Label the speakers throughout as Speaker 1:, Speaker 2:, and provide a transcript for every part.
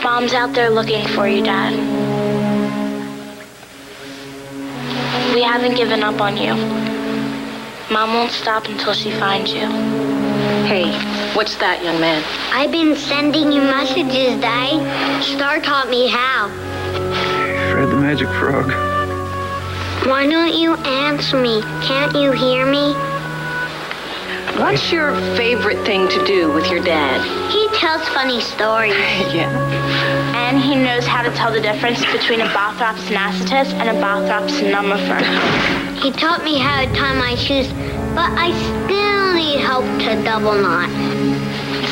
Speaker 1: Mom's out there looking for you, Dad. We haven't given up on you. Mom won't stop until she finds you.
Speaker 2: Hey, what's that, young man?
Speaker 3: I've been sending you messages, Daddy. Star taught me how.
Speaker 4: Fred the Magic Frog.
Speaker 3: Why don't you answer me? Can't you hear me?
Speaker 2: What's your favorite thing to do with your dad?
Speaker 3: He tells funny stories.
Speaker 2: Yeah.
Speaker 1: And he knows how to tell the difference between a Bothrops anacetus and a Bothrops nummifer.
Speaker 3: He taught me how to tie my shoes, but I still need help to double knot.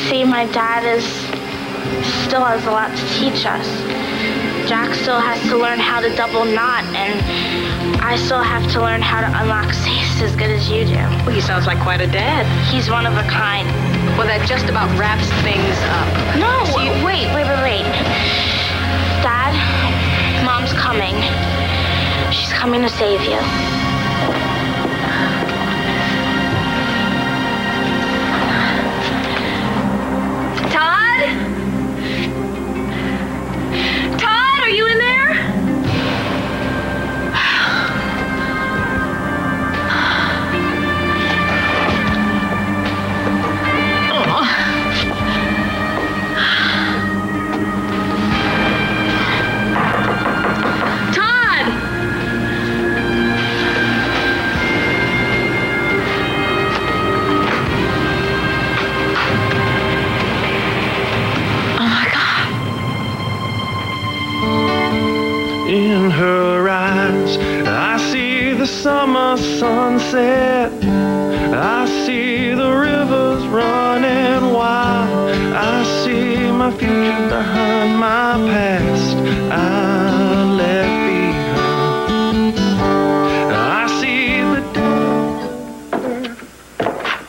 Speaker 1: See, my dad still has a lot to teach us. Jack still has to learn how to double knot, and I still have to learn how to unlock safes as good as you do.
Speaker 2: Well, he sounds like quite a dad.
Speaker 1: He's one of a kind.
Speaker 2: Well, that just about wraps things up.
Speaker 1: No, wait. Dad, Mom's coming. She's coming to save you.
Speaker 2: Todd? Todd, are you in there?
Speaker 4: In her eyes, I see the summer sunset. I see the rivers running wild. I see my future behind my past I left behind. I see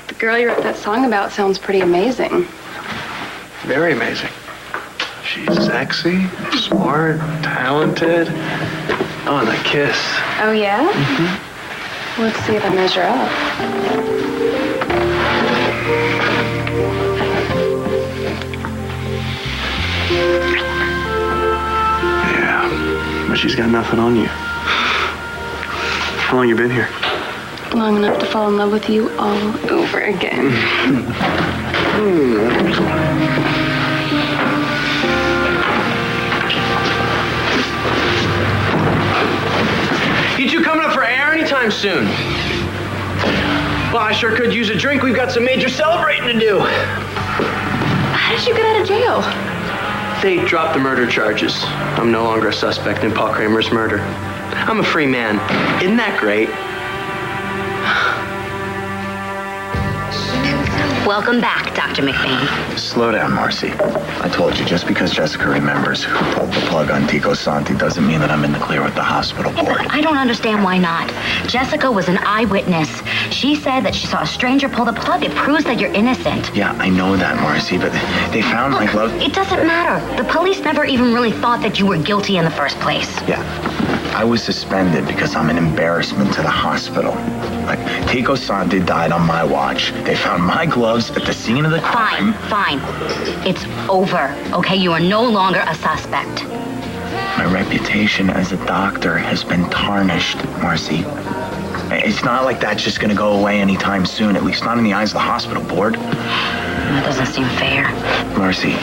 Speaker 5: The girl you wrote that song about sounds pretty amazing.
Speaker 4: Very amazing. She's sexy, smart, talented. Oh, and that kiss.
Speaker 5: Oh, yeah?
Speaker 4: Mm-hmm.
Speaker 5: Let's see if I measure up.
Speaker 4: Yeah, but she's got nothing on you. How long you been here?
Speaker 5: Long enough to fall in love with you all over again.
Speaker 6: You two coming up for air anytime soon? Well, I sure could use a drink. We've got some major celebrating to do.
Speaker 5: How did you get out of jail?
Speaker 6: They dropped the murder charges. I'm no longer a suspect in Paul Kramer's murder. I'm a free man. Isn't that great?
Speaker 7: Welcome back, Dr. McBain.
Speaker 8: Slow down, Marcy. I told you, just because Jessica remembers who pulled the plug on Tico Santi doesn't mean that I'm in the clear with the hospital board.
Speaker 7: I don't understand why not. Jessica was an eyewitness. She said that she saw a stranger pull the plug. It proves that you're innocent.
Speaker 8: Yeah, I know that, Marcy, but they found my glove.
Speaker 7: It doesn't matter. The police never even really thought that you were guilty in the first place.
Speaker 8: Yeah, I was suspended because I'm an embarrassment to the hospital. Like, Tico Santi died on my watch. They found my gloves at the scene of the crime.
Speaker 7: Fine. It's over, okay? You are no longer a suspect.
Speaker 8: My reputation as a doctor has been tarnished, Marcy. It's not like that's just going to go away anytime soon, at least not in the eyes of the hospital board.
Speaker 7: That doesn't seem fair.
Speaker 8: Marcy,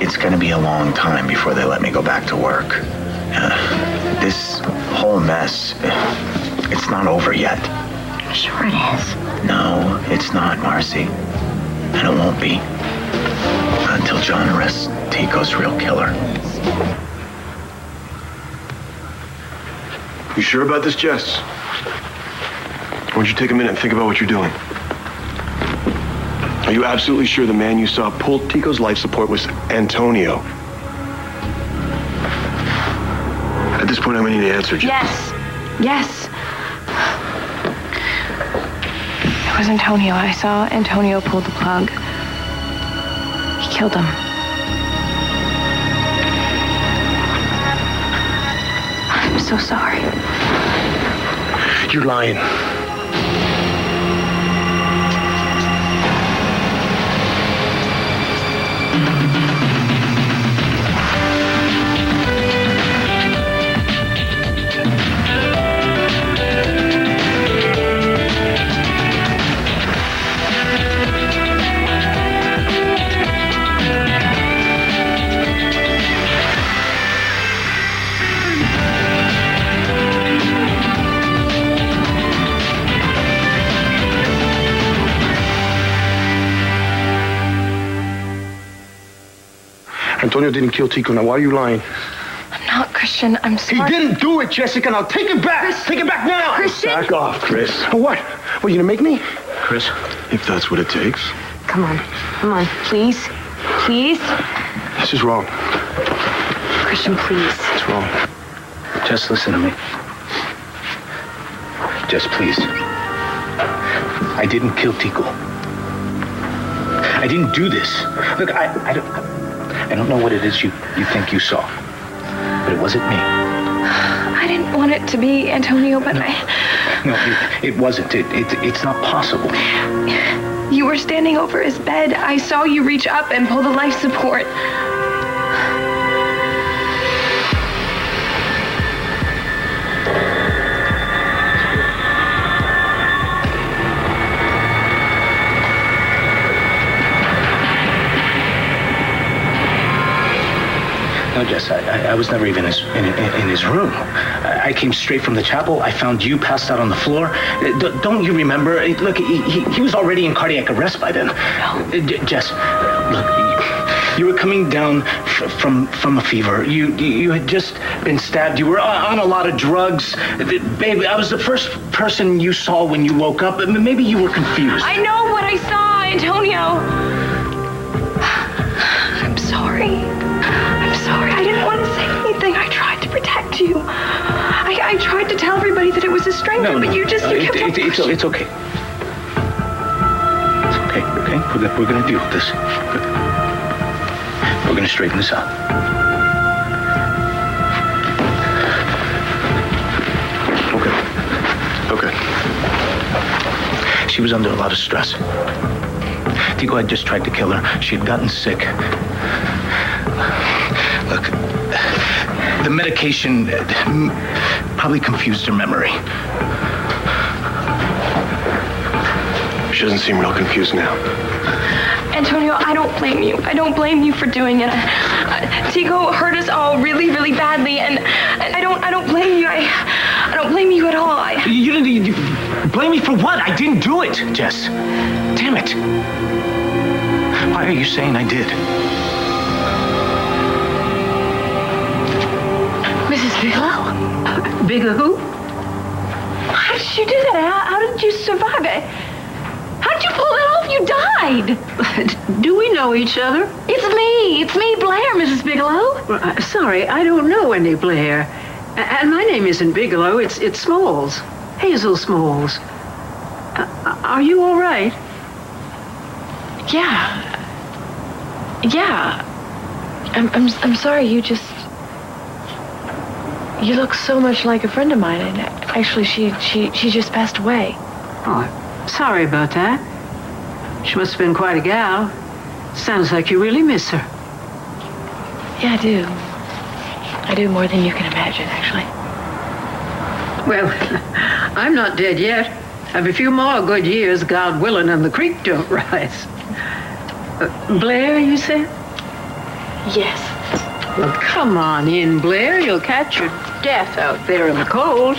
Speaker 8: it's going to be a long time before they let me go back to work. This whole mess, it's not over yet.
Speaker 7: Sure it is.
Speaker 8: No, it's not, Marcy. And it won't be. Until John arrests Tico's real killer.
Speaker 9: You sure about this, Jess? Why don't you take a minute and think about what you're doing? Are you absolutely sure the man you saw pull Tico's life support was Antonio? At this point, I'm gonna need an answer, Jess.
Speaker 5: Yes. It was Antonio. I saw Antonio pull the plug. He killed him. I'm so sorry.
Speaker 9: You're lying. Antonio didn't kill Tico. Now, why are you lying?
Speaker 5: I'm not, Christian. I'm sorry.
Speaker 9: He didn't do it, Jessica. Now, take it back. Take it back now.
Speaker 5: Christian.
Speaker 9: Back off, Chris. What? What, you gonna make me?
Speaker 8: Chris,
Speaker 9: If that's what it takes.
Speaker 2: Come on. Come on. Please. Please.
Speaker 9: This is wrong.
Speaker 2: Christian, please.
Speaker 9: It's wrong.
Speaker 8: just listen to me. Just please. I didn't kill Tico. I didn't do this. Look, I don't know what it is you think you saw, but it wasn't me.
Speaker 5: I didn't want it to be Antonio, but
Speaker 8: No, it wasn't. It's not possible.
Speaker 5: You were standing over his bed. I saw you reach up and pull the life support.
Speaker 8: No, Jess, I was never even in his room. I came straight from the chapel. I found you passed out on the floor. Don't you remember? Look, he was already in cardiac arrest by then. No. Jess, look, you were coming down from a fever. You had just been stabbed. You were on a lot of drugs. Baby, I was the first person you saw when you woke up. Maybe you were confused.
Speaker 5: I know what I saw, Antonio. I'm sorry. Sorry, I didn't want to say anything. I tried to protect you. I tried to tell everybody that it was a stranger, but you kept on pushing.
Speaker 8: It's okay. It's okay, okay? We're gonna deal with this. We're gonna straighten this out.
Speaker 9: Okay.
Speaker 8: She was under a lot of stress. Tico had just tried to kill her. She had gotten sick. Look, the medication probably confused her memory.
Speaker 9: She doesn't seem real confused now.
Speaker 5: Antonio, I don't blame you. I don't blame you for doing it. Tico hurt us all really, really badly, and I don't blame you. I don't blame you at all.
Speaker 8: You didn't blame me for what? I didn't do it, Jess. Damn it. Why are you saying I did?
Speaker 5: Mrs. Bigelow?
Speaker 2: Bigger who?
Speaker 5: How did you do that? How did you survive it? How did you pull it off? You died.
Speaker 2: Do we know each other?
Speaker 5: It's me, Blair, Mrs. Bigelow.
Speaker 2: Well, sorry, I don't know any Blair. And my name isn't Bigelow, it's Smalls. Hazel Smalls. Are you all right?
Speaker 5: Yeah. I'm sorry, you look so much like a friend of mine, and actually she just passed away.
Speaker 2: Oh, sorry about that. She must have been quite a gal. Sounds like you really miss her.
Speaker 5: Yeah, I do. I do more than you can imagine, actually.
Speaker 2: Well, I'm not dead yet. Have a few more good years, God willing, and the creek don't rise. Blair, you said?
Speaker 5: Yes.
Speaker 2: Well, come on in, Blair. You'll catch your death out there in the cold.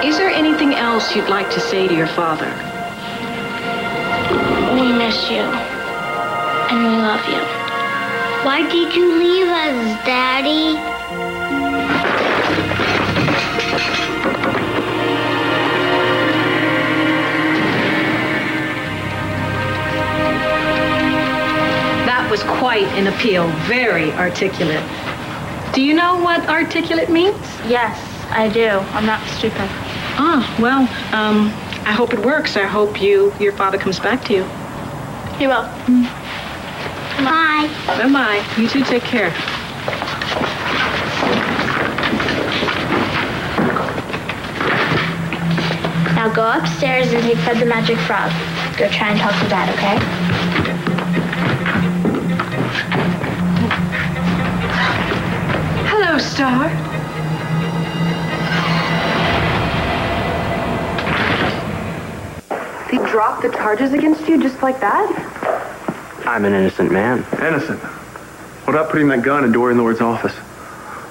Speaker 2: Is there anything else you'd like to say to your father?
Speaker 1: We miss you. And we love you.
Speaker 3: Why did you leave us, Daddy?
Speaker 2: That was quite an appeal. Very articulate. Do you know what articulate means?
Speaker 1: Yes, I do. I'm not stupid.
Speaker 2: Well, I hope it works. I hope your father comes back to you.
Speaker 1: He will.
Speaker 3: Bye.
Speaker 2: Bye-bye. You two take care.
Speaker 1: Now go upstairs and take Fred the Magic Frog. Go try and talk to Dad, okay?
Speaker 5: Hello, Star. They dropped the charges against you just like that?
Speaker 4: I'm an innocent man.
Speaker 9: Innocent. What about putting that gun in Dorian Lord's office?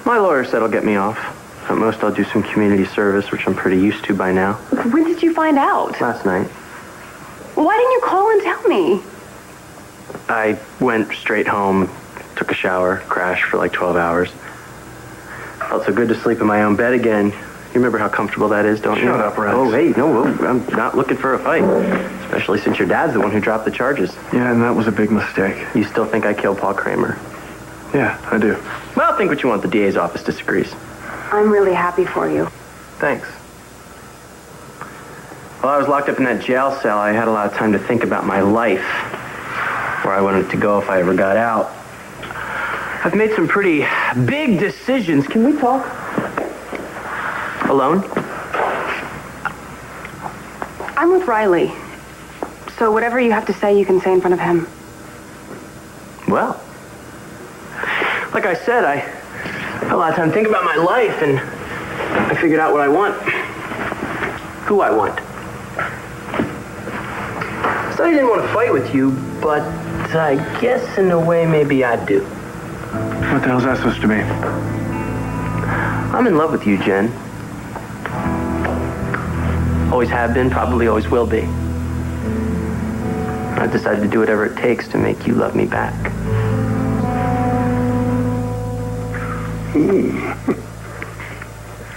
Speaker 4: My lawyer said he'll get me off. At most, I'll do some community service, which I'm pretty used to by now.
Speaker 5: When did you find out?
Speaker 4: Last night.
Speaker 5: Why didn't you call and tell me?
Speaker 6: I went straight home, took a shower, crashed for like 12 hours. Felt so good to sleep in my own bed again. You remember how comfortable that is, don't you?
Speaker 4: Shut up, Rex.
Speaker 6: Oh, hey, no, I'm not looking for a fight. Especially since your dad's the one who dropped the charges.
Speaker 4: Yeah, and that was a big mistake.
Speaker 6: You still think I killed Paul Kramer?
Speaker 4: Yeah, I do.
Speaker 6: Well, think what you want. The DA's office disagrees.
Speaker 5: I'm really happy for you.
Speaker 6: Thanks. While I was locked up in that jail cell, I had a lot of time to think about my life, where I wanted to go if I ever got out. I've made some pretty big decisions. Can we talk? Alone?
Speaker 5: I'm with Riley. So whatever you have to say, you can say in front of him.
Speaker 6: Well, like I said, I had a lot of time to think about my life, and I figured out what I want. Who I want. So I didn't want to fight with you, but I guess in a way maybe I do.
Speaker 4: What the hell's that supposed to mean?
Speaker 6: I'm in love with you, Jen. Always have been, probably always will be. I've decided to do whatever it takes to make you love me back.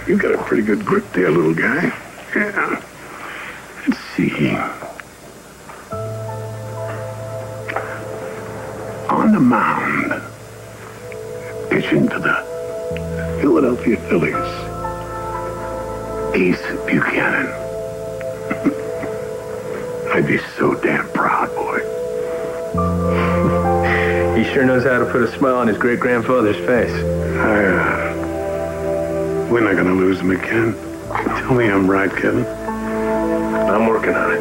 Speaker 10: You got a pretty good grip there, little guy. Yeah. Let's see. On the mound, pitching to the Philadelphia Phillies, Ace Buchanan. I'd be so damn proud, boy.
Speaker 9: He sure knows how to put a smile on his great-grandfather's face.
Speaker 10: We're not gonna lose him again. Tell me I'm right, Kevin.
Speaker 9: I'm working on it.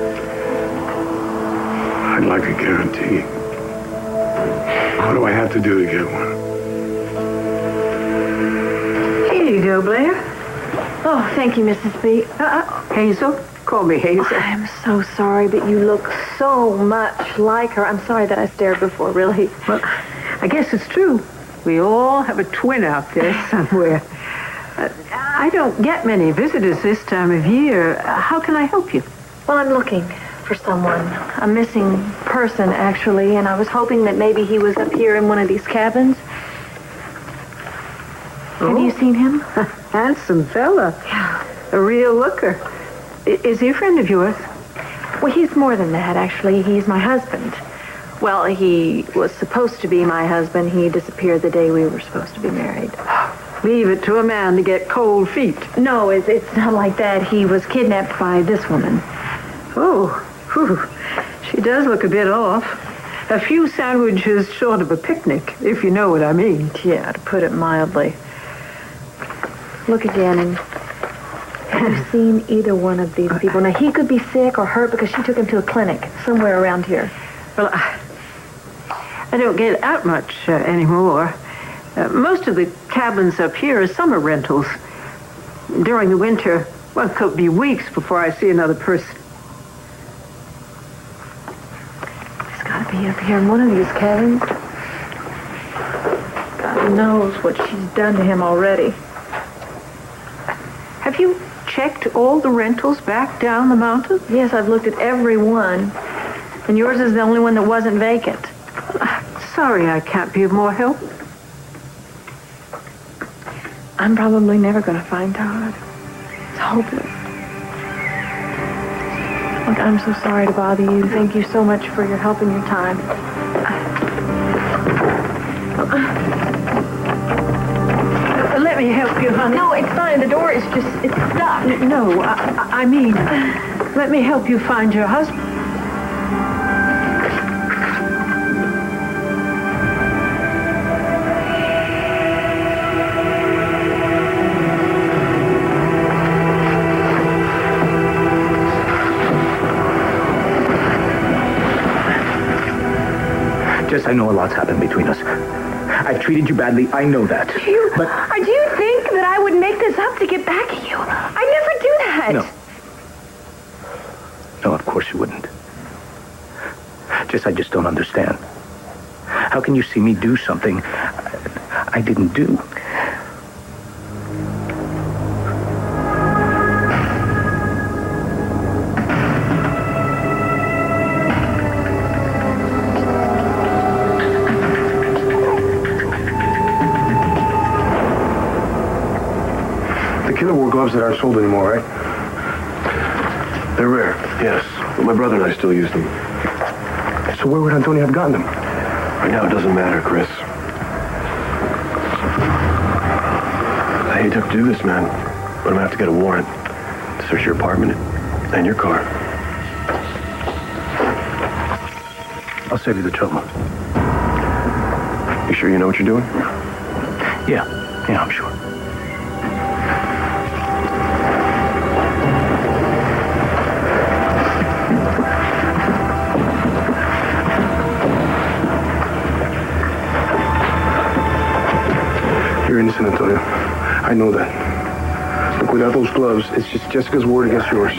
Speaker 10: I'd like a guarantee. What do I have to do to get one?
Speaker 2: Here you go, Blair.
Speaker 5: Oh, thank you, Mrs. B.
Speaker 2: Hazel. Call me Hazel.
Speaker 5: I'm so sorry, but you look so much like her. I'm sorry that I stared before, really.
Speaker 2: Well, I guess it's true. We all have a twin out there somewhere. I don't get many visitors this time of year. How can I help you?
Speaker 5: Well, I'm looking for someone. A missing person, actually, and I was hoping that maybe he was up here in one of these cabins. Have you seen him?
Speaker 2: Handsome fella.
Speaker 5: Yeah.
Speaker 2: A real looker. Is he a friend of yours?
Speaker 5: Well, he's more than that, actually. He's my husband. Well, he was supposed to be my husband. He disappeared the day we were supposed to be married.
Speaker 2: Leave it to a man to get cold feet.
Speaker 5: No, it's not like that. He was kidnapped by this woman.
Speaker 2: Oh, whew. She does look a bit off. A few sandwiches short of a picnic, if you know what I mean.
Speaker 5: Yeah, to put it mildly. Look again, and have you seen either one of these people? Now, he could be sick or hurt because she took him to a clinic somewhere around here.
Speaker 2: Well, I don't get out much anymore. Most of the cabins up here are summer rentals. During the winter, well, it could be weeks before I see another person.
Speaker 5: He's got to be up here in one of these cabins. God knows what she's done to him already.
Speaker 2: Have you checked all the rentals back down the mountain?
Speaker 5: Yes, I've looked at every one. And yours is the only one that wasn't vacant.
Speaker 2: Sorry I can't be of more help.
Speaker 5: I'm probably never going to find Todd. It's hopeless. Look, I'm so sorry to bother you. Thank you so much for your help and your time.
Speaker 2: Let me help you, honey.
Speaker 5: No, it's fine. The door is just, it's stuck.
Speaker 2: No, I mean, let me help you find your husband.
Speaker 8: Jess, I know a lot's happened between us. I've treated you badly. I know that.
Speaker 5: Do you think that I would make this up to get back at you? I never do that.
Speaker 8: No, of course you wouldn't. Jess, I just don't understand. How can you see me do something I didn't do?
Speaker 10: gloves that aren't sold anymore, right?
Speaker 9: They're rare, yes. But my brother and I still use them.
Speaker 10: So where would Antonio have gotten them?
Speaker 9: Right now, it doesn't matter, Chris. I hate to have to do this, man. But I'm gonna have to get a warrant to search your apartment and your car.
Speaker 8: I'll save you the trouble.
Speaker 9: You sure you know what you're doing?
Speaker 8: Yeah, I'm sure.
Speaker 10: You're innocent, Antonio. I know that. Look, without those gloves, it's just Jessica's word against yours.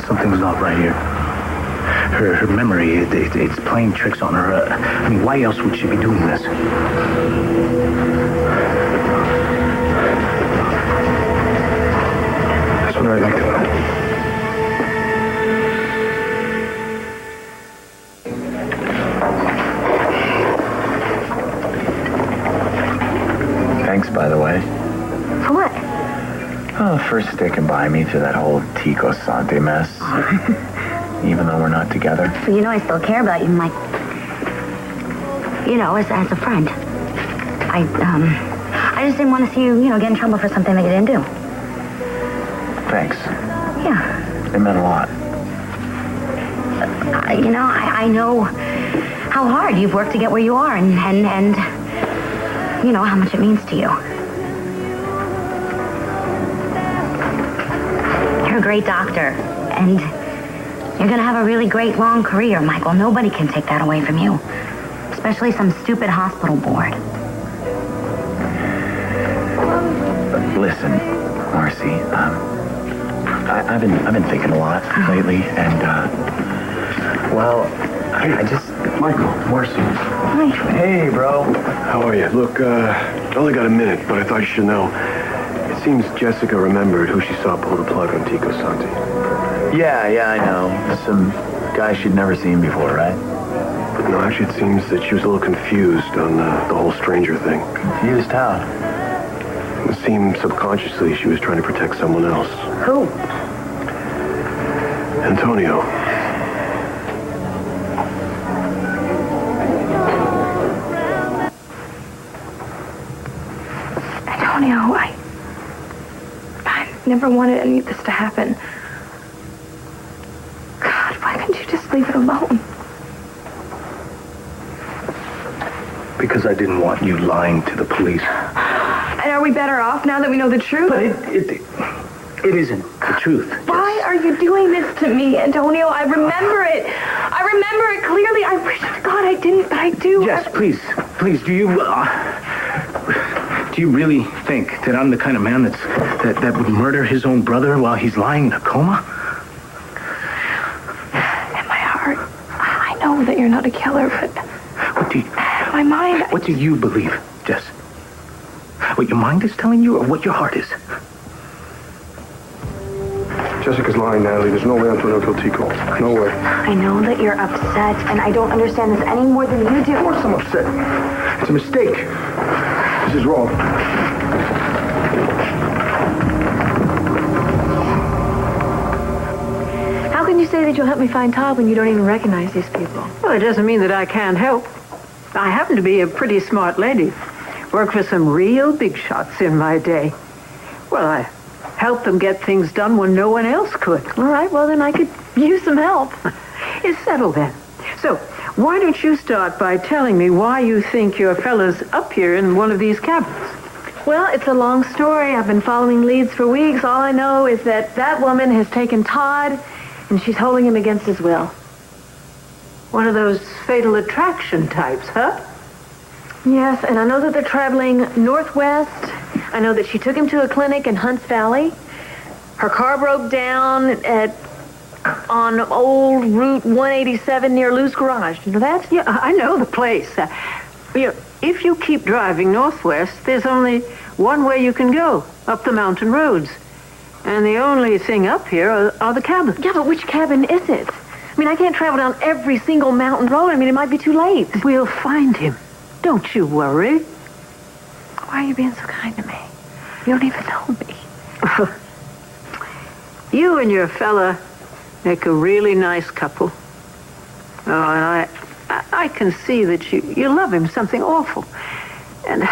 Speaker 8: Something's not right here. Her memory, it's playing tricks on her. I mean, why else would she be doing this?
Speaker 10: That's what I'd like to know.
Speaker 11: Thanks, by the way.
Speaker 7: For what?
Speaker 11: Oh, for sticking by me through that whole Tico Sante mess. Even though we're not together.
Speaker 7: Well, you know I still care about you, Mike. You know, as a friend. I just didn't want to see you, get in trouble for something that you didn't do.
Speaker 11: Thanks.
Speaker 7: Yeah.
Speaker 11: It meant a lot.
Speaker 7: I know how hard you've worked to get where you are and you know how much it means to you. You're a great doctor, and you're going to have a really great long career, Michael. Nobody can take that away from you, especially some stupid hospital board.
Speaker 11: Listen, Marcy, I've been thinking a lot lately, and I just...
Speaker 9: Michael, Marcy.
Speaker 7: Hi.
Speaker 11: Hey, bro.
Speaker 9: How are you? Look, I only got a minute, but I thought you should know. It seems Jessica remembered who she saw pull the plug on Tico Sante.
Speaker 11: Yeah, I know. Some guy she'd never seen before, right?
Speaker 9: No, actually, it seems that she was a little confused on the whole stranger thing.
Speaker 11: Confused how?
Speaker 9: It seemed subconsciously she was trying to protect someone else.
Speaker 7: Who?
Speaker 9: Antonio.
Speaker 5: Antonio, I never wanted any of this to happen. God, why couldn't you just leave it alone?
Speaker 8: Because I didn't want you lying to the police.
Speaker 5: And are we better off now that we know the truth?
Speaker 8: But it isn't the truth.
Speaker 5: Why are you doing this to me, Antonio? I remember it. I remember it clearly. I wish to God I didn't, but I do.
Speaker 8: Jess, please, do you really think that I'm the kind of man that would murder his own brother while he's lying in a coma?
Speaker 5: In my heart, I know that you're not a killer, but in my mind,
Speaker 8: What do you believe, Jess? What your mind is telling you, or what your heart is?
Speaker 10: Jessica's lying, Natalie. There's no way Antonio killed Tico. No way.
Speaker 5: I know that you're upset, and I don't understand this any more than you do.
Speaker 10: Of course I'm upset. It's a mistake. This is wrong.
Speaker 5: How can you say that you'll help me find Todd when you don't even recognize these people?
Speaker 2: Well, it doesn't mean that I can't help. I happen to be a pretty smart lady. Worked for some real big shots in my day. Well, I helped them get things done when no one else could.
Speaker 5: All right, well, then I could use some help.
Speaker 2: It's settled then. So, why don't you start by telling me why you think your fella's up here in one of these cabins?
Speaker 5: Well, it's a long story. I've been following leads for weeks. All I know is that woman has taken Todd, and she's holding him against his will.
Speaker 2: One of those fatal attraction types, huh?
Speaker 5: Yes, and I know that they're traveling northwest. I know that she took him to a clinic in Hunts Valley. Her car broke down on old Route 187 near Lou's Garage. You know that?
Speaker 2: Yeah, I know the place. If you keep driving northwest, there's only one way you can go, up the mountain roads. And the only thing up here are the cabins.
Speaker 5: Yeah, but which cabin is it? I mean, I can't travel down every single mountain road. I mean, it might be too late.
Speaker 2: We'll find him. Don't you worry.
Speaker 5: Why are you being so kind to me? You don't even know me.
Speaker 2: You and your fella make a really nice couple. Oh, and I can see that you love him something awful. And,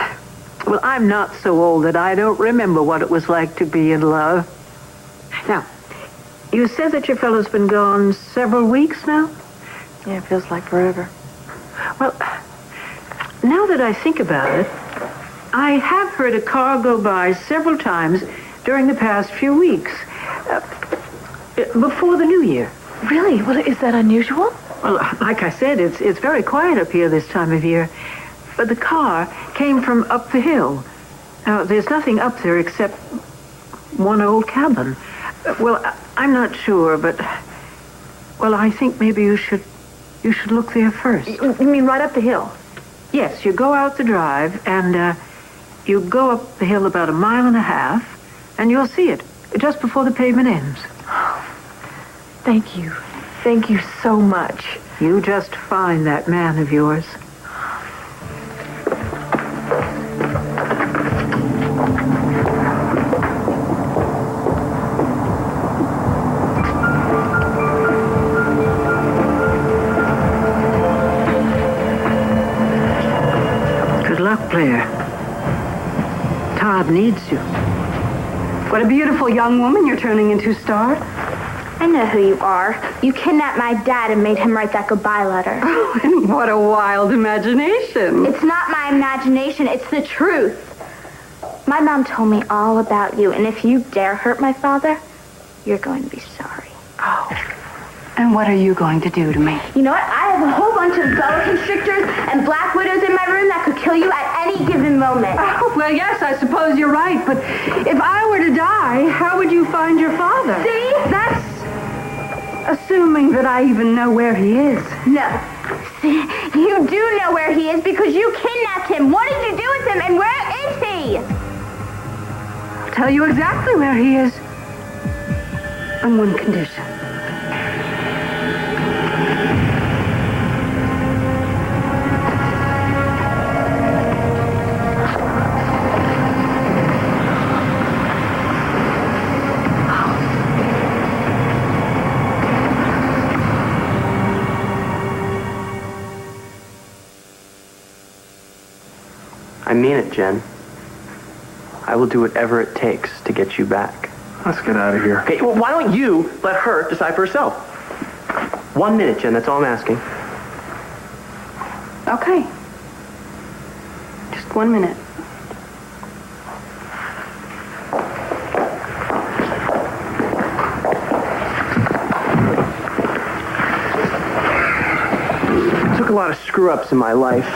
Speaker 2: well, I'm not so old that I don't remember what it was like to be in love. Now, you said that your fellow's been gone several weeks now?
Speaker 5: Yeah, it feels like forever.
Speaker 2: Well, now that I think about it, I have heard a car go by several times during the past few weeks. Before the new year.
Speaker 5: Really? Well, is that unusual?
Speaker 2: Well, like I said, it's very quiet up here this time of year. But the car came from up the hill. Now, there's nothing up there except one old cabin. Well, I'm not sure, but... Well, I think maybe you should look there first.
Speaker 5: You mean right up the hill?
Speaker 2: Yes, you go out the drive, and you go up the hill about 1.5 miles, and you'll see it, just before the pavement ends.
Speaker 5: Thank you. Thank you so much.
Speaker 2: You just find that man of yours. Good luck, Blair. Todd needs you.
Speaker 12: What a beautiful young woman you're turning into, Star.
Speaker 1: I know who you are. You kidnapped my dad and made him write that goodbye letter.
Speaker 12: Oh, and what a wild imagination.
Speaker 1: It's not my imagination, it's the truth. My mom told me all about you, and if you dare hurt my father, you're going to be sorry.
Speaker 12: Oh. And what are you going to do to me?
Speaker 1: You know what? I have a whole bunch of boa constrictors and black widows in my room that could kill you at any given moment.
Speaker 12: Oh, well, yes, I suppose you're right, but if I were to die, how would you find your father?
Speaker 1: See?
Speaker 12: That's assuming that I even know where he is.
Speaker 1: No. You do know where he is because you kidnapped him. What did you do with him, and where is he?
Speaker 12: I'll tell you exactly where he is. On one condition.
Speaker 6: I mean it, Jen. I will do whatever it takes to get you back.
Speaker 9: Let's get out of here.
Speaker 6: Okay, well, why don't you let her decide for herself? 1 minute, Jen, that's all I'm asking.
Speaker 12: Okay. Just 1 minute.
Speaker 6: It took a lot of screw-ups in my life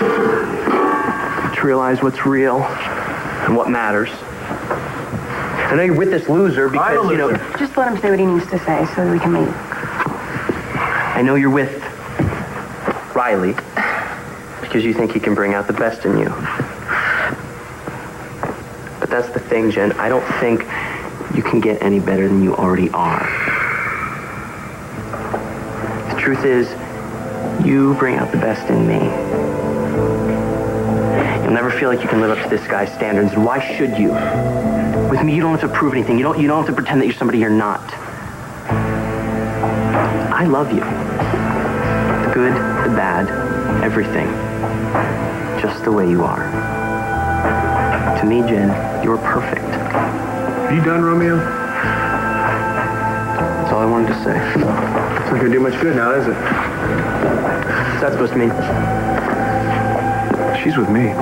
Speaker 6: to realize what's real and what matters. I know you're with this loser because, you know...
Speaker 12: Just let him say what he needs to say so that we can meet.
Speaker 6: I know you're with Riley because you think he can bring out the best in you. But that's the thing, Jen. I don't think you can get any better than you already are. The truth is, you bring out the best in me. You'll never feel like you can live up to this guy's standards, and why should you? With me, you don't have to prove anything. You don't have to pretend that you're somebody you're not. I love you. The good, the bad, everything. Just the way you are. To me, Jen, you're perfect.
Speaker 9: Are you done, Romeo?
Speaker 6: That's all I wanted to say.
Speaker 9: It's not going to do much good now, is it?
Speaker 6: What's that supposed to mean?
Speaker 9: She's with me.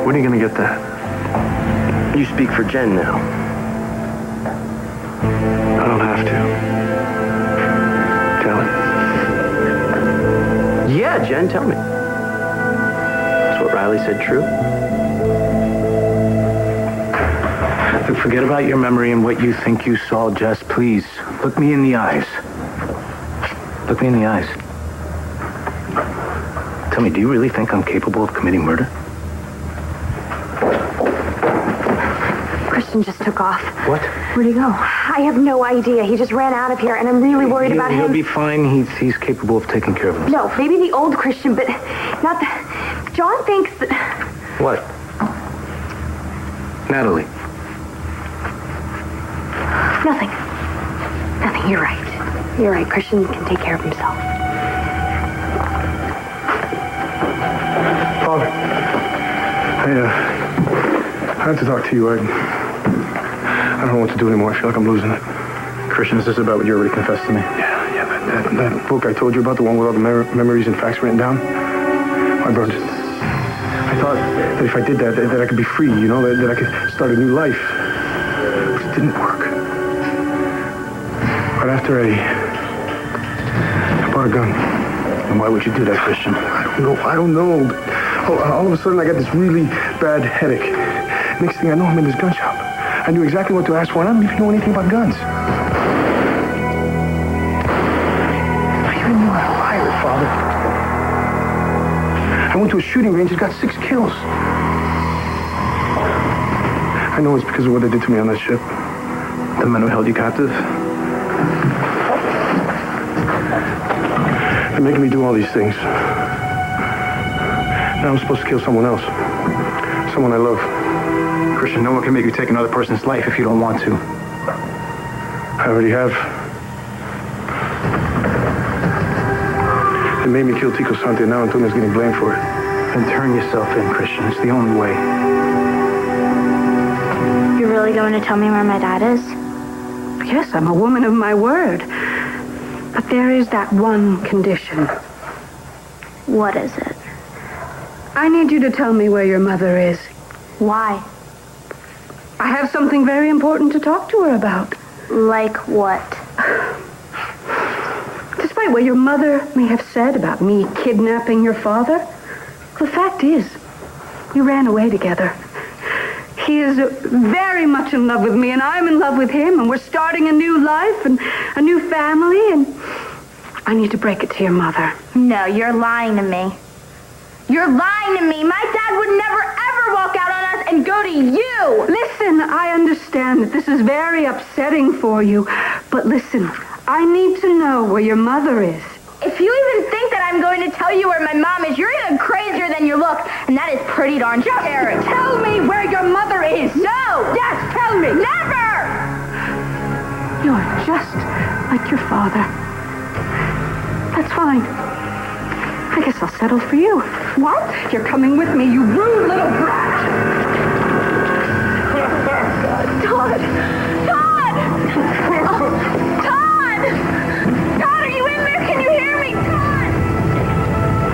Speaker 9: When are you going to get that?
Speaker 6: You speak for Jen now.
Speaker 9: I don't have to. Tell it.
Speaker 6: Yeah, Jen, tell me. Is what Riley said true?
Speaker 8: Look, forget about your memory and what you think you saw, Jess. Please, look me in the eyes. Look me in the eyes. Tell me, do you really think I'm capable of committing murder?
Speaker 5: Christian just took off.
Speaker 8: What?
Speaker 5: Where'd he go? I have no idea. He just ran out of here, and I'm really worried about him.
Speaker 8: He'll be fine. He's capable of taking care of himself.
Speaker 5: No, maybe the old Christian, but not the... John thinks that...
Speaker 8: What? Natalie.
Speaker 5: Nothing. Nothing, you're right. You're right. Christian can take care of himself.
Speaker 10: Father, I have to talk to you. I don't know what to do anymore. I feel like I'm losing it.
Speaker 11: Christian, is this about what you already confessed to me?
Speaker 10: Yeah, that book I told you about, the one with all the memories and facts written down. My brother, I thought that if I did that I could be free, you know, that I could start a new life. But it didn't work. Right after I bought a gun.
Speaker 11: And why would you do that, Christian?
Speaker 10: I don't know. All of a sudden, I got this really bad headache. Next thing I know, I'm in this gun shop. I knew exactly what to ask for, and I don't even know anything about guns. You are a liar, Father. I went to a shooting range and got 6 kills. I know it's because of what they did to me on that ship.
Speaker 11: The men who held you captive?
Speaker 10: They're making me do all these things. Now I'm supposed to kill someone else. Someone I love.
Speaker 11: Christian, no one can make you take another person's life if you don't want to.
Speaker 10: I already have. They made me kill Tico Sante, and now Antonio's getting blamed for it.
Speaker 11: Then turn yourself in, Christian. It's the only way.
Speaker 1: You're really going to tell me where my dad is?
Speaker 12: Yes, I'm a woman of my word. But there is that one condition.
Speaker 1: What is it?
Speaker 12: I need you to tell me where your mother is.
Speaker 1: Why?
Speaker 12: I have something very important to talk to her about.
Speaker 1: Like what?
Speaker 12: Despite what your mother may have said about me kidnapping your father, the fact is, you ran away together. He is very much in love with me, and I'm in love with him, and we're starting a new life and a new family, and I need to break it to your mother.
Speaker 1: No, you're lying to me. You're lying to me. My dad would never, ever walk out on us and go to you.
Speaker 12: Listen, I understand that this is very upsetting for you, but listen, I need to know where your mother is.
Speaker 1: If you even think that I'm going to tell you where my mom is, you're even crazier than you look, and that is pretty darn scary.
Speaker 12: Tell me where your mother is.
Speaker 1: No!
Speaker 12: Yes, tell me.
Speaker 1: Never!
Speaker 12: You're just like your father. That's fine. I guess I'll settle for you. What? You're coming with me, you rude little brat.
Speaker 1: Todd! Todd! Todd! Todd, are you in there? Can you hear me?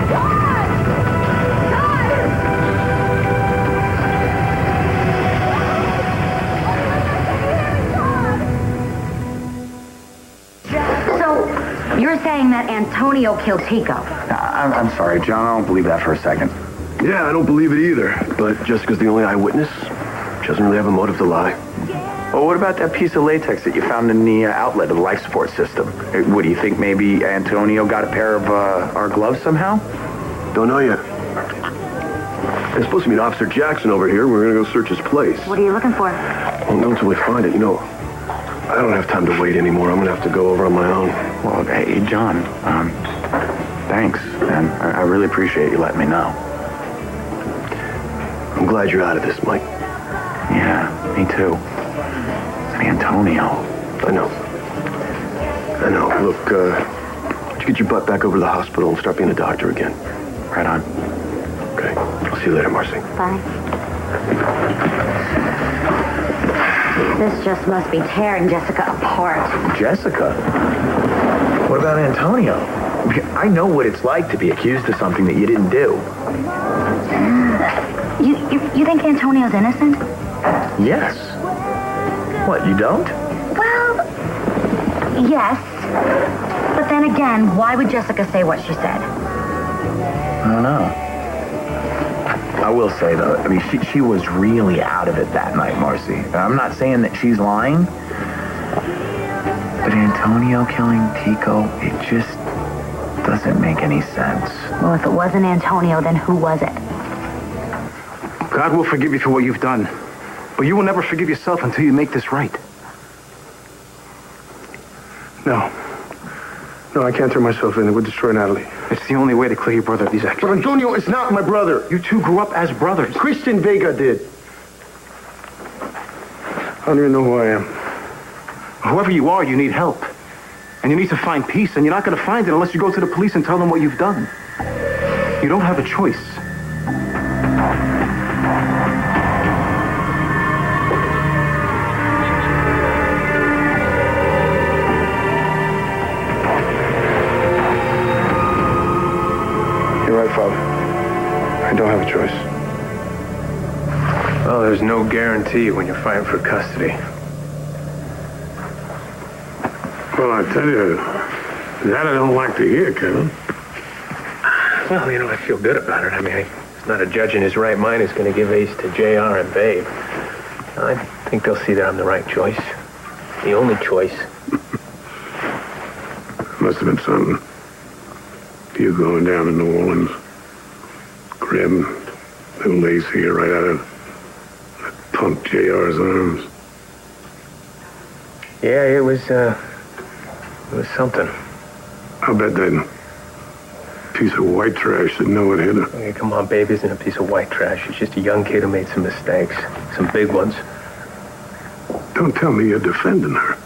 Speaker 1: Todd! Todd!
Speaker 7: So, you're saying that Antonio killed Tico?
Speaker 11: I'm sorry, John. I don't believe that for a second.
Speaker 9: Yeah, I don't believe it either. But Jessica's the only eyewitness. She doesn't really have a motive to lie.
Speaker 11: Well, what about that piece of latex that you found in the outlet of the life support system? What do you think? Maybe Antonio got a pair of our gloves somehow?
Speaker 9: Don't know yet. I'm supposed to meet Officer Jackson over here. We're going to go search his place.
Speaker 7: What are you looking for?
Speaker 9: Won't know until we find it. You know, I don't have time to wait anymore. I'm going to have to go over on my own.
Speaker 11: Well, hey, John, thanks, man. I really appreciate you letting me know.
Speaker 9: I'm glad you're out of this, Mike.
Speaker 11: Yeah, me too. Antonio.
Speaker 9: I know. Look, why don't you get your butt back over to the hospital and start being a doctor again?
Speaker 11: Right on.
Speaker 9: Okay. I'll see you later, Marcy.
Speaker 7: Bye. This just must be tearing Jessica apart.
Speaker 11: Jessica? What about Antonio? I know what it's like to be accused of something that you didn't do.
Speaker 7: You think Antonio's innocent?
Speaker 11: Yes. What, you don't?
Speaker 7: Well, yes. But then again, why would Jessica say what she said?
Speaker 11: I don't know. I will say, though, I mean, she was really out of it that night, Marcy. I'm not saying that she's lying, but Antonio killing Tico, it just doesn't make any sense.
Speaker 7: Well, if it wasn't Antonio, then who was it?
Speaker 6: God will forgive you for what you've done, but you will never forgive yourself until you make this right.
Speaker 10: No, I can't turn myself in. It would destroy Natalie.
Speaker 6: It's the only way to clear your brother of these actions.
Speaker 10: But Antonio is not my brother.
Speaker 6: You two grew up as brothers.
Speaker 10: Christian Vega did. I don't even know who I am.
Speaker 6: Whoever you are, you need help.
Speaker 10: And you need to find peace, and you're not going to find it unless you go to the police and tell them what you've done. You don't have a choice.
Speaker 9: You're right, Father. I don't have a choice. Well, there's no guarantee when you're fighting for custody.
Speaker 13: Well, I tell you, that I don't like to hear, Kevin.
Speaker 9: Well, you know, I feel good about it. I mean, it's not a judge in his right mind who's going to give Ace to JR and Babe. I think they'll see that I'm the right choice. The only choice.
Speaker 13: Must have been something. You going down to New Orleans, grabbing little Ace here right out of that punk JR's arms.
Speaker 9: Yeah, it was something.
Speaker 13: I'll bet that piece of white trash didn't know what hit her.
Speaker 9: Okay, come on, Babe isn't a piece of white trash. She's just a young kid who made some mistakes. Some big ones.
Speaker 13: Don't tell me you're defending her.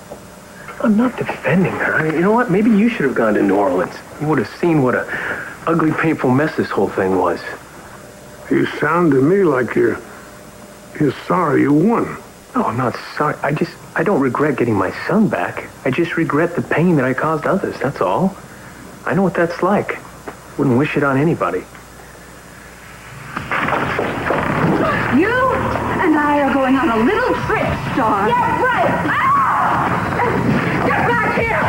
Speaker 9: I'm not defending her. I mean, you know what? Maybe you should have gone to New Orleans. You would have seen what a ugly, painful mess this whole thing was.
Speaker 13: You sound to me like you're sorry you won.
Speaker 9: No, I'm not sorry. I don't regret getting my son back. I just regret the pain that I caused others, that's all. I know what that's like. Wouldn't wish it on anybody.
Speaker 12: You and I are going on a little trip, Star.
Speaker 3: Yeah, right. Ah!
Speaker 12: Get back here!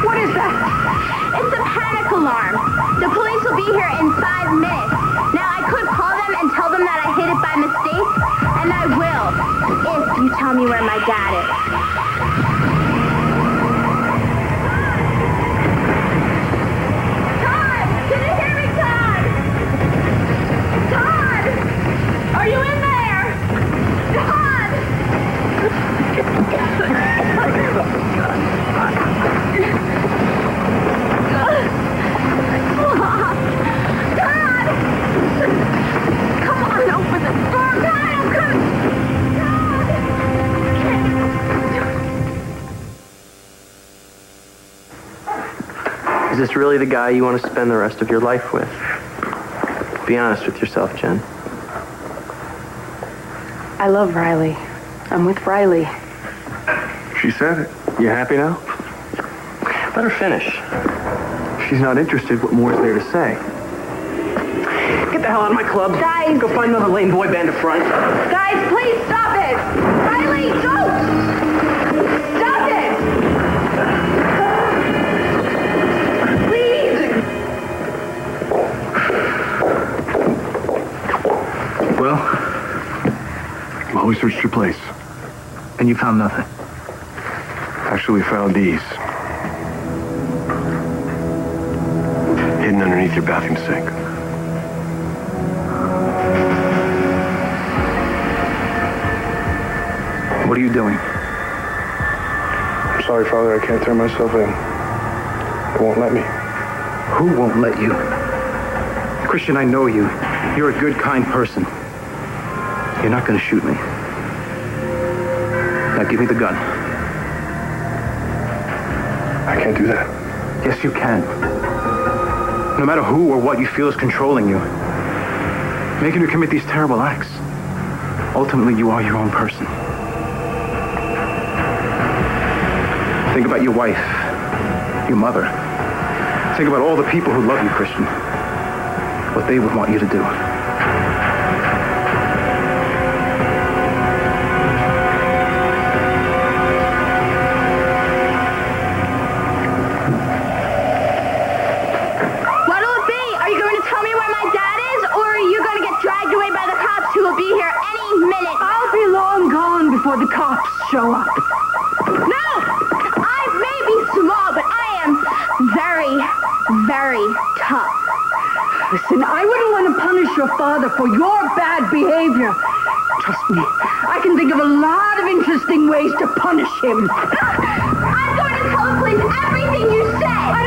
Speaker 12: What is that?
Speaker 1: It's a panic alarm. The police will be here in 5 minutes. Now, I could call them and tell them that I hit it by mistake, and I will, if you tell me where my dad is. Todd! Can you hear me, Todd? Todd! Are you in there? Todd! Todd! Come on, open the door. Todd, I'm coming.
Speaker 6: Is this really the guy you want to spend the rest of your life with? Be honest with yourself, Jen.
Speaker 5: I love Riley. I'm with Riley.
Speaker 13: She said it.
Speaker 6: You happy now? Let her finish. If she's not interested, what more is there to say? Get the hell out of my club.
Speaker 5: Guys.
Speaker 6: Go find another lame boy band to front.
Speaker 5: Guys, please stop it! Riley, don't! Stop it! Please!
Speaker 10: Well,
Speaker 13: We searched your place.
Speaker 10: and you found nothing.
Speaker 13: Actually, we found these. Hidden underneath your bathroom sink.
Speaker 10: What are you doing?
Speaker 9: I'm sorry, Father, I can't turn myself in. They won't let me.
Speaker 10: Who won't let you? Christian, I know you. You're a good, kind person. You're not going to shoot me. Now give me the gun.
Speaker 9: I can't do that.
Speaker 10: Yes, you can. No matter who or what you feel is controlling you, making you commit these terrible acts, ultimately you are your own person. Think about your wife, your mother. Think about all the people who love you, Christian. What they would want you to do.
Speaker 1: What'll it be? Are you going to tell me where my dad is, or are you going to get dragged away by the cops who will be here any minute?
Speaker 12: I'll be long gone before the cops show up.
Speaker 1: No! I may be small, but I am very, very tough.
Speaker 12: Listen, I wouldn't want to punish your father for your bad behavior. Trust me, I can think of a lot of interesting ways to punish him.
Speaker 1: I'm going to tell the police everything you say.
Speaker 12: I